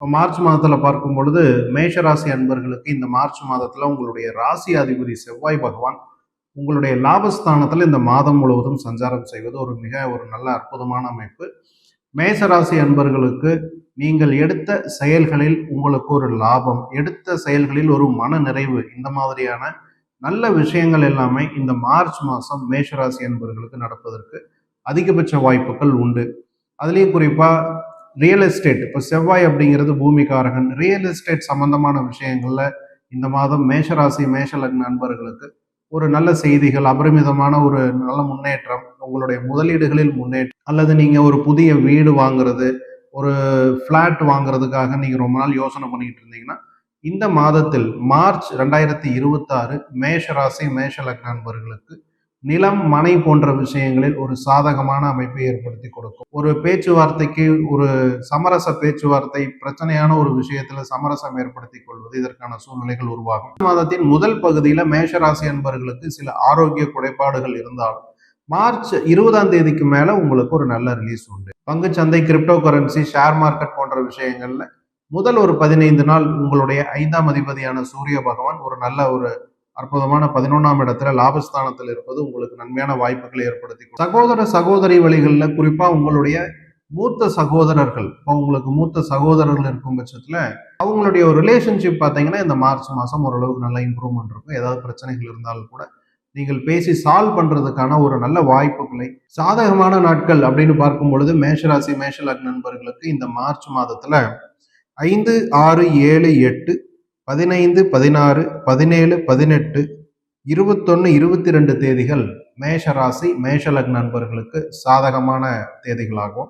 இப்போ மார்ச் மாதத்தில் பார்க்கும் பொழுது மேஷ ராசி அன்பர்களுக்கு இந்த மார்ச் மாதத்தில் உங்களுடைய ராசி அதிபதி செவ்வாய் பகவான் உங்களுடைய லாபஸ்தானத்தில் இந்த மாதம் முழுவதும் சஞ்சாரம் செய்வது ஒரு நல்ல அற்புதமான அமைப்பு. மேஷ ராசி அன்பர்களுக்கு நீங்கள் எடுத்த செயல்களில் உங்களுக்கு ஒரு லாபம், எடுத்த செயல்களில் ஒரு மன நிறைவு, இந்த மாதிரியான நல்ல விஷயங்கள் எல்லாமே இந்த மார்ச் மாதம் மேஷராசி அன்பர்களுக்கு நடப்பதற்கு அதிகபட்ச வாய்ப்புகள் உண்டு. அதுலேயும் குறிப்பாக ரியல் எஸ்டேட், இப்போ செவ்வாய் அப்படிங்கிறது பூமிகாரகன், ரியல் எஸ்டேட் சம்பந்தமான விஷயங்கள்ல இந்த மாதம் மேஷராசி மேஷ லக்ன நண்பர்களுக்கு ஒரு நல்ல செய்திகள், அபரிமிதமான ஒரு நல்ல முன்னேற்றம், உங்களுடைய முதலீடுகளில் முன்னேற்றம், அல்லது நீங்க ஒரு புதிய வீடு வாங்குறது, ஒரு ஃபிளாட் வாங்குறதுக்காக நீங்க ரொம்ப நாள் யோசனை பண்ணிட்டு இருந்தீங்கன்னா இந்த மாதத்தில் மார்ச் 2026 மேஷ ராசி மேஷ லக்ன நண்பர்களுக்கு நிலம், மனை போன்ற விஷயங்களில் ஒரு சாதகமான அமைப்பை ஏற்படுத்தி கொடுக்கும். ஒரு பேச்சுவார்த்தைக்கு ஒரு சமரச பேச்சுவார்த்தை, பிரச்சனையான ஒரு விஷயத்துல சமரசம் ஏற்படுத்திக் கொள்வது, இதற்கான சூழ்நிலைகள் உருவாகும். மாதத்தின் முதல் பகுதியில மேஷராசி அன்பர்களுக்கு சில ஆரோக்கிய குறைபாடுகள் இருந்தாலும் மார்ச் 20ஆம் தேதிக்கு மேல உங்களுக்கு ஒரு நல்ல ரிலீஸ் உண்டு. பங்கு சந்தை, கிரிப்டோ கரன்சி, ஷேர் மார்க்கெட் போன்ற விஷயங்கள்ல முதல் ஒரு 15 நாள் உங்களுடைய 5ஆம் அதிபதியான சூரிய பகவான் ஒரு நல்ல ஒரு அற்புதமான 11ஆம் இடத்துல லாபஸ்தானத்தில் இருப்பது உங்களுக்கு நன்மையான வாய்ப்புகளை ஏற்படுத்தி சகோதர சகோதரி வழிகளில் குறிப்பா உங்களுடைய மூத்த சகோதரர்கள், இப்போ உங்களுக்கு மூத்த சகோதரர்கள் இருக்கும் பட்சத்துல அவங்களுடைய ஒரு ரிலேஷன்ஷிப் பார்த்தீங்கன்னா இந்த மார்ச் மாதம் ஓரளவுக்கு நல்ல இம்ப்ரூவ்மெண்ட் இருக்கும். ஏதாவது பிரச்சனைகள் இருந்தாலும் கூட நீங்கள் பேசி சால்வ் பண்றதுக்கான ஒரு நல்ல வாய்ப்புகளை, சாதகமான நாட்கள் அப்படின்னு பார்க்கும் பொழுது மேஷராசி மேஷ லக்ன நண்பர்களுக்கு இந்த மார்ச் மாதத்துல 5, 6, 7, 8, 15, 16, 17, 18, 21, 22 தேதிகள் மேஷ ராசி மேஷ லக்ன நண்பர்களுக்கு சாதகமான தேதிகளாகும்.